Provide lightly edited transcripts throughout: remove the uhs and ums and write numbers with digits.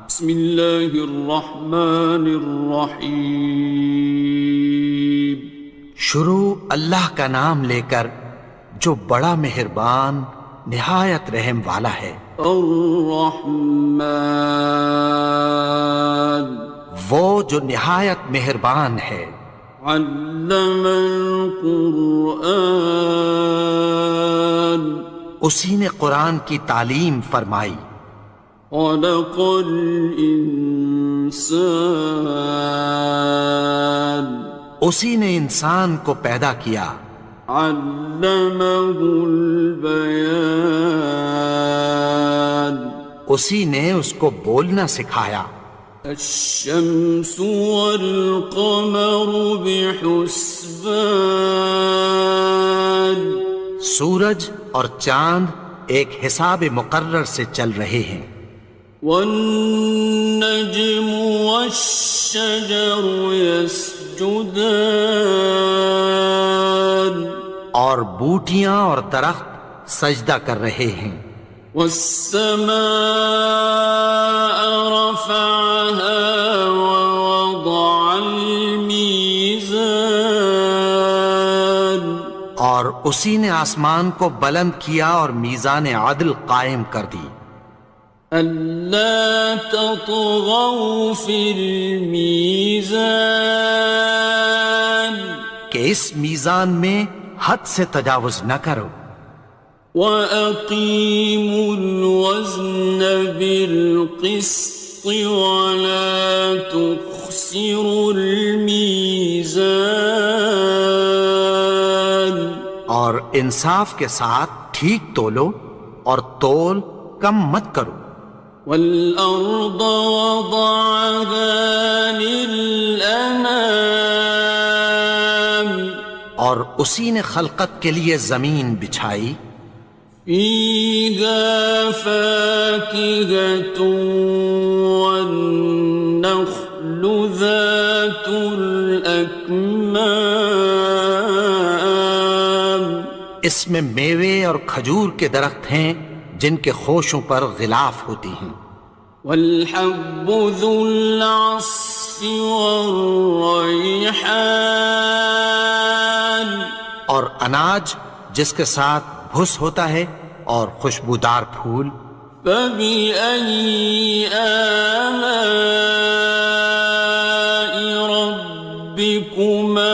بسم اللہ الرحمن الرحیم۔ شروع اللہ کا نام لے کر جو بڑا مہربان نہایت رحم والا ہے۔ الرحمن، وہ جو نہایت مہربان ہے۔ علم القرآن، اسی نے قرآن کی تعلیم فرمائی۔ خلق الانسان، اسی نے انسان کو پیدا کیا۔ علمہ البیان، اسی نے اس کو بولنا سکھایا۔ الشمس والقمر بحسبان، سورج اور چاند ایک حساب مقرر سے چل رہے ہیں۔ والنجم والشجر يسجدان، اور بوٹیاں اور درخت سجدہ کر رہے ہیں۔ والسماء رفعها ووضع الميزان، اور اسی نے آسمان کو بلند کیا اور میزان عدل قائم کر دی۔ ألا تطغوا في الميزان، کہ اس میزان میں حد سے تجاوز نہ کرو۔ وَأَقِيمُوا الْوَزْنَ بِالْقِسْطِ وَلَا تُخْسِرُوا الْمِيزَانَ، اور انصاف کے ساتھ ٹھیک تولو اور تول کم مت کرو۔ وَالْأَرْضَ وَضَعَهَا لِلْأَنَامِ، اور اسی نے خلقت کے لیے زمین بچھائی۔ فِيهَا فَاكِهَةٌ وَالنَّخْلُ ذَاتُ الْأَكْمَامِ، اس میں میوے اور کھجور کے درخت ہیں جن کے خوشوں پر غلاف ہوتی ہیں۔ وَالْحَبُّ ذُو الْعَصْفِ وَالرَّيْحَانِ، اور اناج جس کے ساتھ بھس ہوتا ہے اور خوشبودار پھول۔ فَبِأَيِّ آلَاءِ رَبِّكُمَا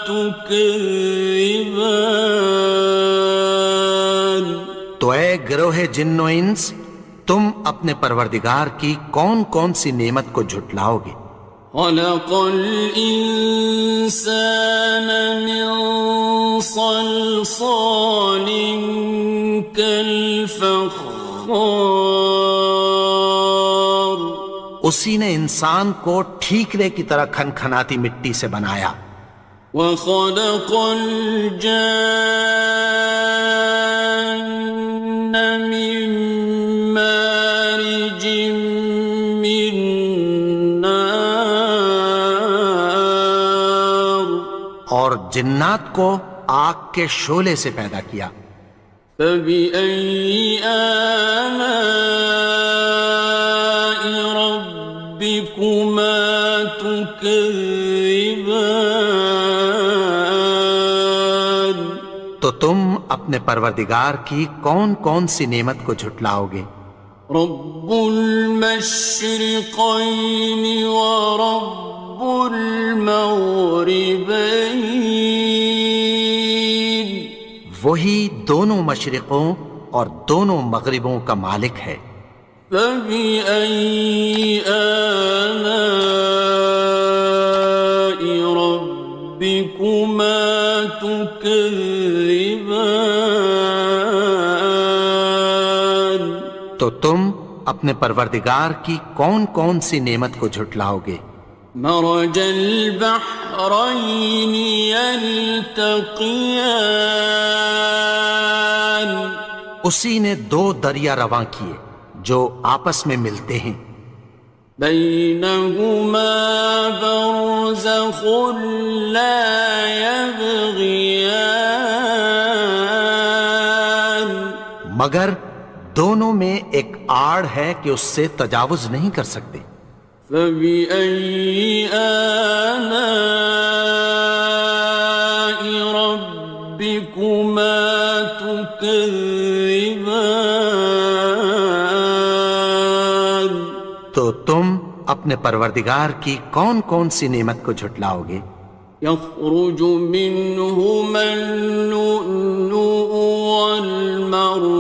تُكَذِّبَانِ، تو اے گروہ جن و انس، تم اپنے پروردگار کی کون کون سی نعمت کو جھٹلاؤ گے؟ خَلَقَ الْإِنسَانَ مِنْ صَلْصَالٍ كَالْفَخَّارِ، اسی نے انسان کو ٹھیکرے کی طرح کھنکھناتی مٹی سے بنایا۔ وَخَلَقَ الْجَانَّ مِن مَّارِجٍ مِّن نَّارٍ، اور جنات کو آگ کے شعلے سے پیدا کیا۔ فَبِأَيِّ آلَاءِ رَبِّكُمَا تُكَذِّبَانِ، تو تم اپنے پروردگار کی کون کون سی نعمت کو جھٹلاؤ گے؟ رب المشرقين ورب المغربين، وہی دونوں مشرقوں اور دونوں مغربوں کا مالک ہے۔ فَبِأَيِّ آلَاءِ رَبِّكُمَا تُكَذِّبَانِ، تو تم اپنے پروردگار کی کون کون سی نعمت کو جھٹلاؤ گے؟ مرج البحرين يلتقيان، اسی نے دو دریا رواں کیے جو آپس میں ملتے ہیں۔ بينهما برزخ لا يبغيان، مگر دونوں میں ایک آڑ ہے کہ اس سے تجاوز نہیں کر سکتے۔ فبأي آلاء ربكما تكذبان؟ تو تم اپنے پروردگار کی کون کون سی نعمت کو جھٹلاؤ گے؟ يخرج منهما اللؤلؤ والمرجان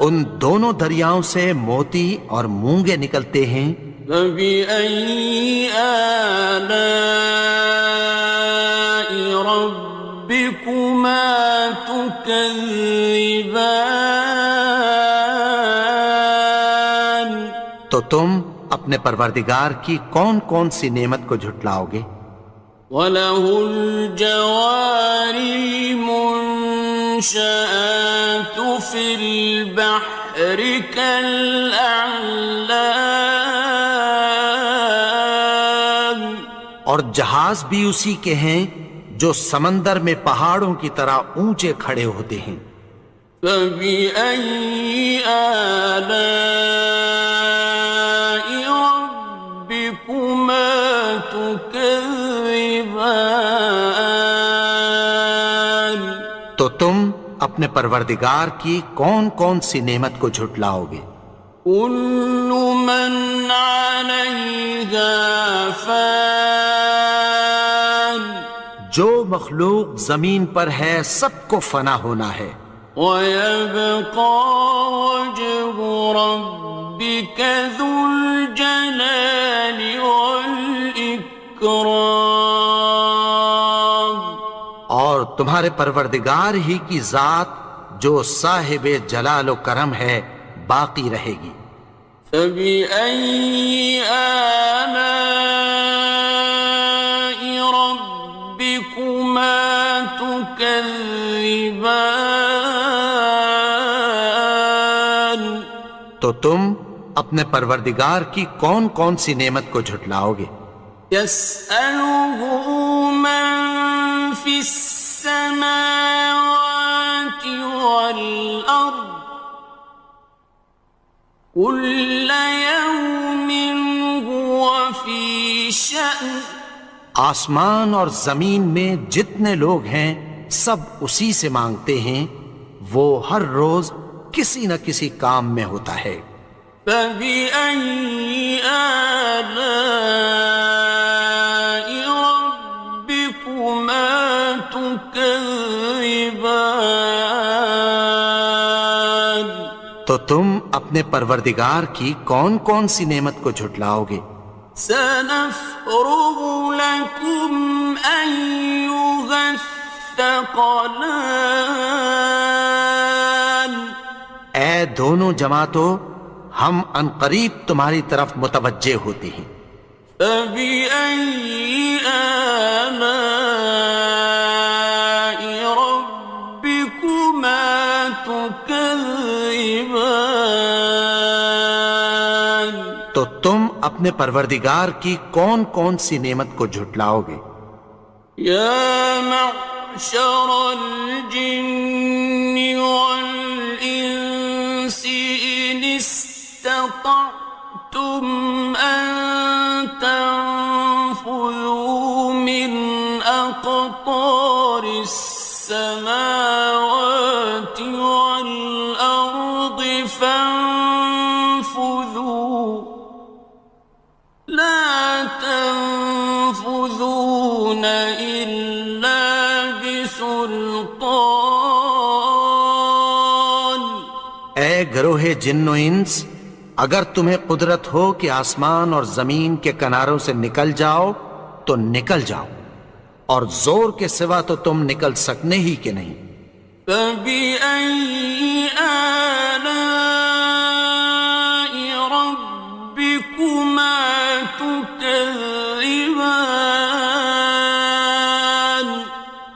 ان دونوں دریاؤں سے موتی اور مونگے نکلتے ہیں۔ فبأي آلاء ربكما تكذبان؟ تو تم اپنے پروردگار کی کون کون سی نعمت کو جھٹلاؤ گے؟ وَلَهُ الْجَوَارِ الْمُنشَآتُ فِي الْبَحْرِ كَالْأَعْلَامِ، اور جہاز بھی اسی کے ہیں جو سمندر میں پہاڑوں کی طرح اونچے کھڑے ہوتے ہیں۔ فَبِأَيِّ آلَاءِ رَبِّكُمَا تُكَذِّبَانِ؟ تو تم اپنے پروردگار کی کون کون سی نعمت کو جھٹلاؤ گے؟ كُلُّ مَنْ عَلَيْهَا فَانٍ، جو مخلوق زمین پر ہے سب کو فنا ہونا ہے۔ وَيَبْقَى وَجْهُ رَبِّكَ ذُو الْجَلَالِ وَالْإِكْرَامِ، اور تمہارے پروردگار ہی کی ذات جو صاحب جلال و کرم ہے باقی رہے گی۔ فَبِأَيِّ آلَاءِ رَبِّكُمَا تُكَذِّبَانِ؟ تو تم اپنے پروردگار کی کون کون سی نعمت کو جھٹلاؤ گے؟ يَسْأَلُهُ مَن فِي السَّمَاوَاتِ وَالْأَرْضِ كُلَّ يَوْمٍ هُوَ فِي شَأْنٍ، آسمان اور زمین میں جتنے لوگ ہیں سب اسی سے مانگتے ہیں، وہ ہر روز کسی نہ کسی کام میں ہوتا ہے۔ فَبِأَيِّ آلَاءِ رَبِّكُمَا تُكَذِّبَانِ؟ تو تم اپنے پروردگار کی کون کون سی نعمت کو جھٹلاؤ گے؟ سَنَفْرُغُ لَكُمْ أَيُّهَ الثَّقَلَانِ، اے دونوں جماعتوں، ہم عنقریب تمہاری طرف متوجہ ہوتے ہیں۔ فَبِأَيِّ آلَاءِ رَبِّكُمَا تُكَذِّبَانِ؟ تو تم اپنے پروردگار کی کون کون سی نعمت کو جھٹلاؤ گے؟ يَا مَعْشَرَ الْجِنِّ وَالْإِنسِ إِنِ اسْتَطَعْتُمْ أَن تَنفُذُوا مِنْ أَقْطَارِ السَّمَاوَاتِ وَالْأَرْضِ فَانفُذُوا، لَا تَنفُذُونَ إِلَّا بِسُلْطَانٍ۔ اے گروہ جن و انس، اگر تمہیں قدرت ہو کہ آسمان اور زمین کے کناروں سے نکل جاؤ تو نکل جاؤ، اور زور کے سوا تو تم نکل سکنے ہی کہ نہیں۔ فَبِأَيِّ آلَاءِ رَبِّكُمَا تُكَذِّبَانِ؟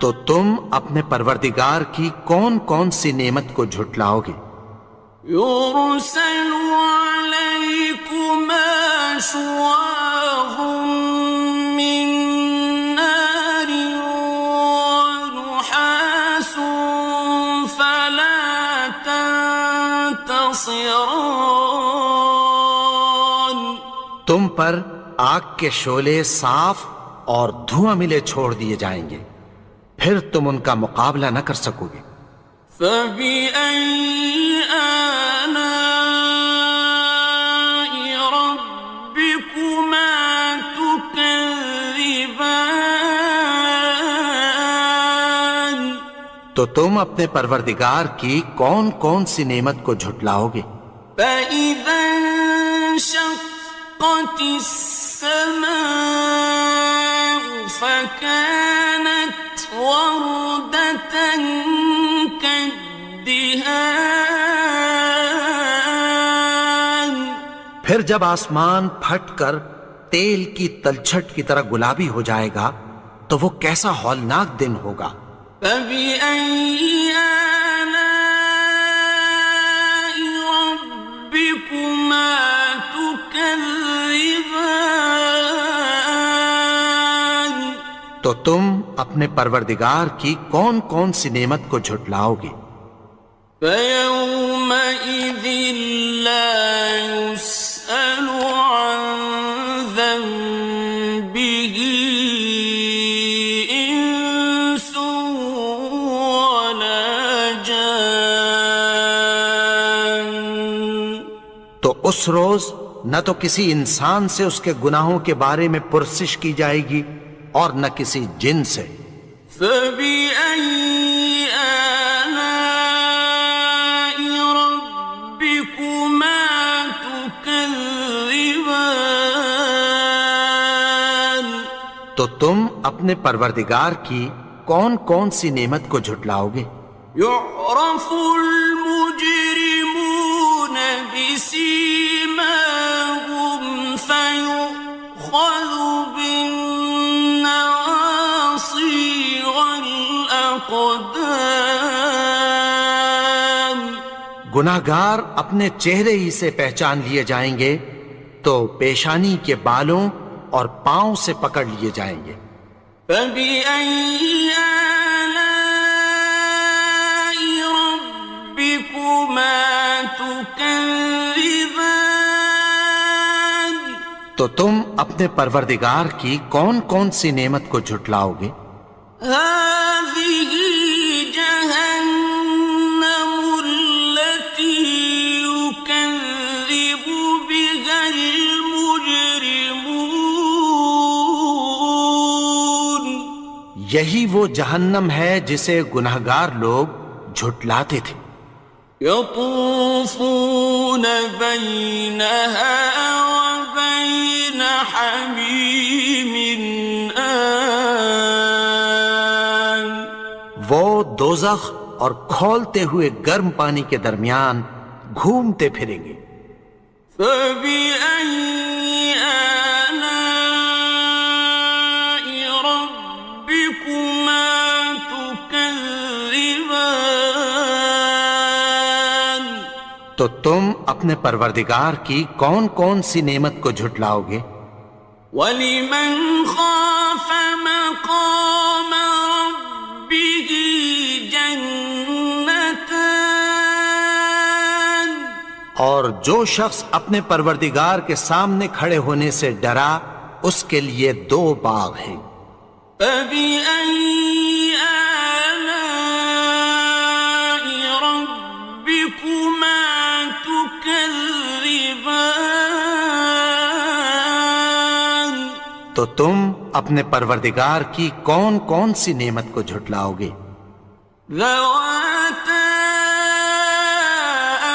تو تم اپنے پروردگار کی کون کون سی نعمت کو جھٹلاؤ گے؟ يُرْسَلُ عَلَيْكُمَا شُوَاظٌ مِّن نَّارٍ وَنُحَاسٌ خاصران. تم پر آگ کے شعلے صاف اور دھواں ملے چھوڑ دیے جائیں گے، پھر تم ان کا مقابلہ نہ کر سکو گے۔ فَبِأَيِّ آلَاءِ رَبِّكُمَا تُكَذِّبَانِ. تو تم اپنے پروردگار کی کون کون سی نعمت کو جھٹلاؤ گے؟ فَإِذَا انشَقَّتِ السَّمَاءُ فَكَانَتْ وَرْدَةً كَالدِّهَانِ. پھر جب آسمان پھٹ کر تیل کی تلچھٹ کی طرح گلابی ہو جائے گا تو وہ کیسا ہولناک دن ہوگا۔ فَبِأَيِّ آلَاءِ رَبِّكُمَا تُكَذِّبَانِ. تو تم اپنے پروردگار کی کون کون سی نعمت کو جھٹلاؤ گے؟ فَيَوْمَئِذٍ لَا يُسْأَلُ عَنْ ذَنبِهِ إِنسٌ وَلَا جَانٌ. تو اس روز نہ تو کسی انسان سے اس کے گناہوں کے بارے میں پرسش کی جائے گی اور نہ کسی جن سے۔ فَبِأَيِّ آلَاءِ رَبِّكُمَا تُكَذِّبَانِ. تو تم اپنے پروردگار کی کون کون سی نعمت کو جھٹلاؤ گے؟ يُعْرَفُ الْمُجْرِمُونَ بِسِيمَاهُمْ فَيُؤْخَذُ بِالنَّوَاصِي وَالْأَقْدَامِ. گناہگار اپنے چہرے ہی سے پہچان لیے جائیں گے تو پیشانی کے بالوں اور پاؤں سے پکڑ لیے جائیں گے۔ فَبِأَيِّ آلَاءِ رَبِّكُمَا تُكَذِّبَانِ. تو تم اپنے پروردگار کی کون کون سی نعمت کو جھٹلاؤ گے؟ هَٰذِهِ جَهَنَّمُ الَّتِي يُكَذِّبُ بِهَا الْمُجْرِمُونَ. یہی وہ جہنم ہے جسے گناہگار لوگ جھٹلاتے تھے۔ يَطُوفُونَ بَيْنَهَا وَبَيْنَ حَمِيمٍ آنٍ. وہ دوزخ اور کھولتے ہوئے گرم پانی کے درمیان گھومتے پھریں گے۔ فَبِأَيِّ آلَاءِ رَبِّكُمَا تُكَذِّبَانِ. تو تم اپنے پروردگار کی کون کون سی نعمت کو جھٹلاؤ گے؟ وَلِمَنْ خَافَ مَقَامَ رَبِّهِ جَنَّتَانِ. اور جو شخص اپنے پروردگار کے سامنے کھڑے ہونے سے ڈرا اس کے لیے دو باغ ہیں۔ فَبِأَيِّ آلَاءِ رَبِّكُمَا تُكَذِّبَانِ. تو تم اپنے پروردگار کی کون کون سی نعمت کو جھٹلاؤ گے؟ ذَوَاتَا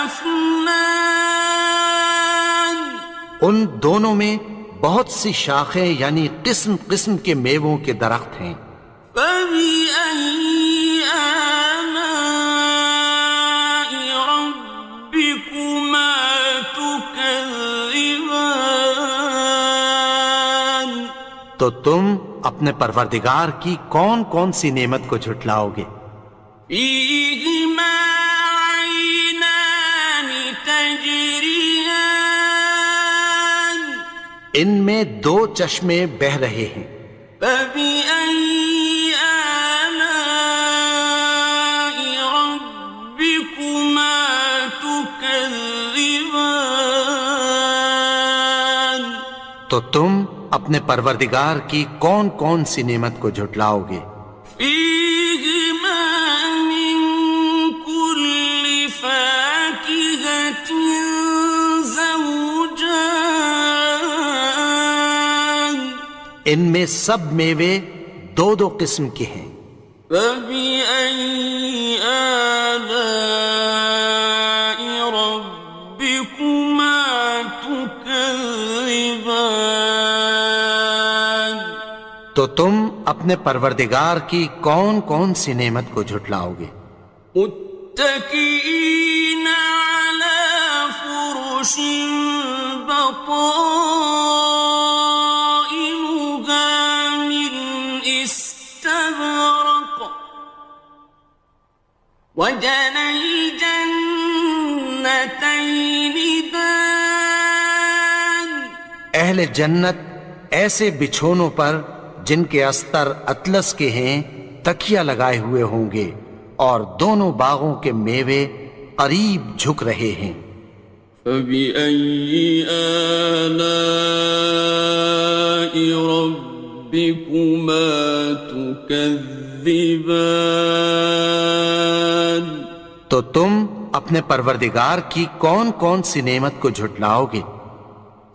أَفْنَانٍ. ان دونوں میں بہت سی شاخیں یعنی قسم قسم کے میووں کے درخت ہیں۔ فَبِأَيِّ آلَاءِ رَبِّكُمَا تُكَذِّبَانِ. تو تم اپنے پروردگار کی کون کون سی نعمت کو جھٹلاؤ گے؟ فِيهِمَا عَيْنَانِ تَجْرِيَانِ. ان میں دو چشمے بہہ رہے ہیں۔ فَبِأَيِّ آلَاءِ رَبِّكُمَا تُكَذِّبَانِ. تكذبان تو تم اپنے پروردگار کی کون کون سی نعمت کو جھٹلاؤ گے؟ فيهما من كل فاكهة زوجان ان میں سب میوے دو دو قسم کے ہیں۔ فبأي آلاء ربكما تكذبان تو تم اپنے پروردگار کی کون کون سی نعمت کو جھٹلاؤ گے؟ متكئين على فرش بطائنها من استبرق وجنى الجنتين دان اہل جنت ایسے بچھونوں پر جن کے استر اطلس کے ہیں تکیہ لگائے ہوئے ہوں گے، اور دونوں باغوں کے میوے قریب جھک رہے ہیں۔ فبأي آلاء ربكما تكذبان تو تم اپنے پروردگار کی کون کون سی نعمت کو جھٹلاؤ گے؟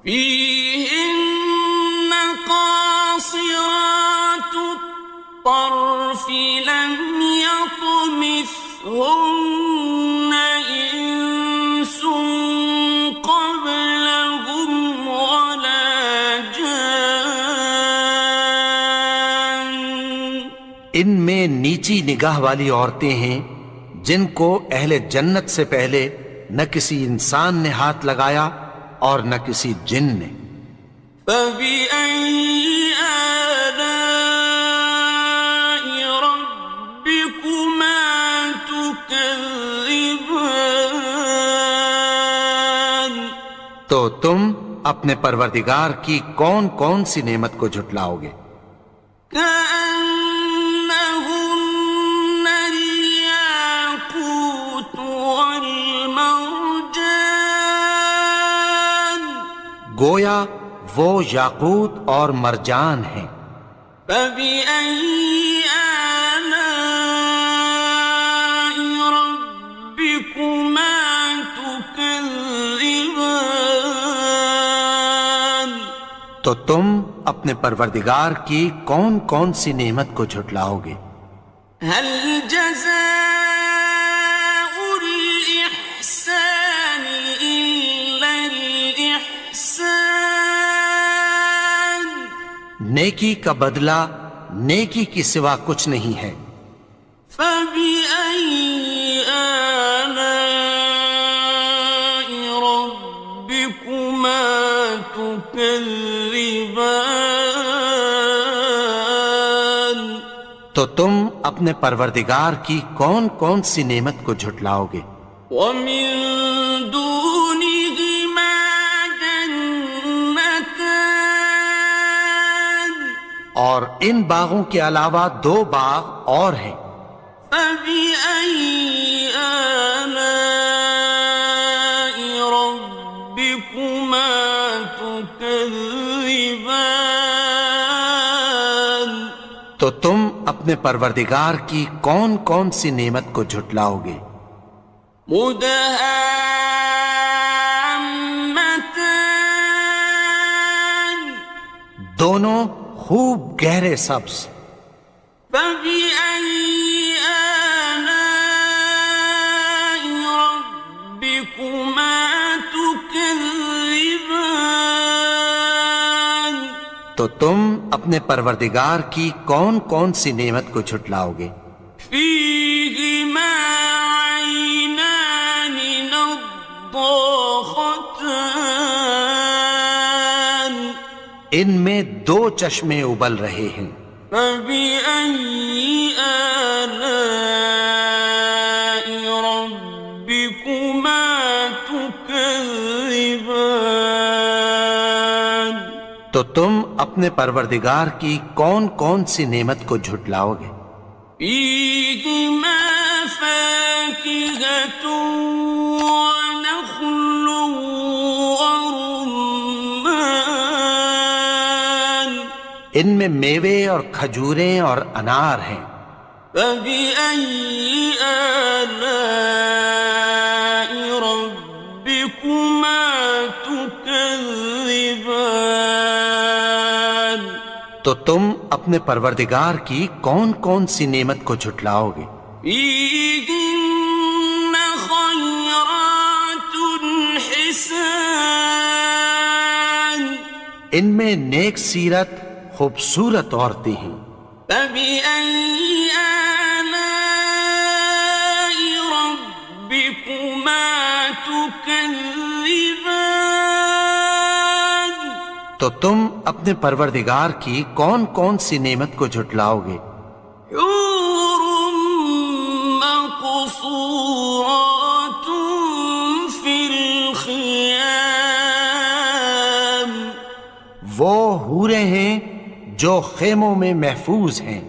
فيهن قاصرات الطرف لم يطمثهن إنس قبلهم ولا جان ان میں نیچی نگاہ والی عورتیں ہیں جن کو اہل جنت سے پہلے نہ کسی انسان نے ہاتھ لگایا اور نہ کسی جن نے۔ فبأي آلاء ربكما تكذبان تو تم اپنے پروردگار کی کون کون سی نعمت کو جھٹلاؤ گے؟ كأنهن الياقوت والمرجان گویا وہ یاقوت اور مرجان ہیں۔ فبأي آلاء ربكما تكذبان تو تم اپنے پروردگار کی کون کون سی نعمت کو جھٹلاؤ گے؟ هل جزاء الإحسان إلا الإحسان نیکی کا بدلہ نیکی کی سوا کچھ نہیں ہے۔ فبأي آلاء ربكما تكذبان تو تم اپنے پروردگار کی کون کون سی نعمت کو جھٹلاؤ گے؟ ومن دونهما جنتان اور ان باغوں کے علاوہ دو باغ اور ہیں۔ فبأي آلاء ربكما تكذبان تو تم اپنے پروردگار کی کون کون سی نعمت کو جھٹلاؤ گے؟ مدهامتان دونوں خوب گہرے سبز۔ فبأي آلاء ربكما تكذبان تو تم اپنے پروردگار کی کون کون سی نعمت کو جھٹلاؤ گے؟ فيهما عينان نضاختان ان میں دو چشمے ابل رہے ہیں۔ فبأي آلاء ربكما تكذبان تو تم اپنے پروردگار کی کون کون سی نعمت کو جھٹلاؤ گے؟ فيهما فاكهة ونخل ان میں میوے اور کھجوریں اور انار ہیں۔ فبأي آلاء ربكما تكذبان؟ تو تم اپنے پروردگار کی کون کون سی نعمت کو جھٹلاؤ گے؟ فيهن خيرات حسان، ان میں نیک سیرت خوبصورت عورتیں ہیں۔ فبأي آلاء ربكما تكذبان؟ تو تم اپنے پروردگار کی کون کون سی نعمت کو جھٹلاؤ گے؟ حور مقصورات في الخيام، وہ حوریں ہیں جو خیموں میں محفوظ ہیں۔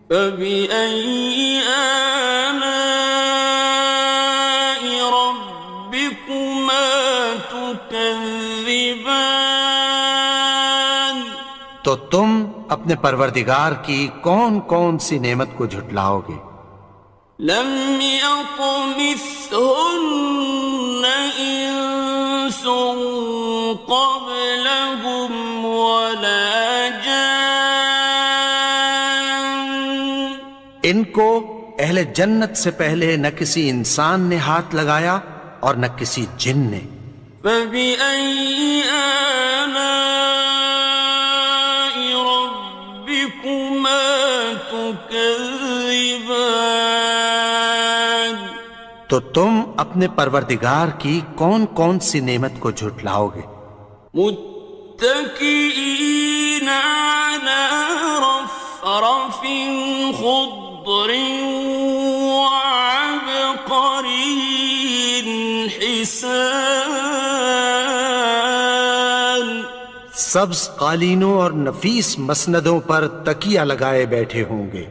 فبأي آلاء ربكما تكذبان؟ تو تم اپنے پروردگار کی کون کون سی نعمت کو جھٹلاؤ گے؟ لم يطمثهن إنس قبلهم ولا جان، ان کو اہل جنت سے پہلے نہ کسی انسان نے ہاتھ لگایا اور نہ کسی جن نے۔ فبأي آلاء ربكما تكذبان؟ تو تم اپنے پروردگار کی کون کون سی نعمت کو جھٹلاؤ گے؟ متكئين على رفرف خضر وعبقري حسان، سبز قالینوں اور نفیس مسندوں پر تکیہ لگائے بیٹھے ہوں گے۔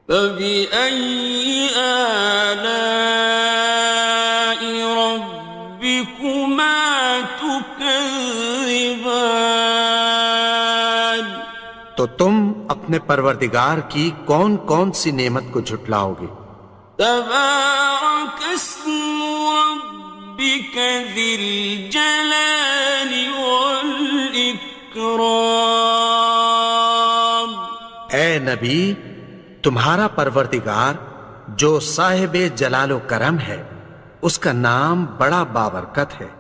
فبأي آلاء ربكما تكذبان؟ تو تم اپنے پروردگار کی کون کون سی نعمت کو جھٹلاؤ گے؟ تبارك اسم ربك ذي الجلال والإكرام۔ اے نبی، تمہارا پروردگار جو صاحب جلال و کرم ہے، اس کا نام بڑا بابرکت ہے۔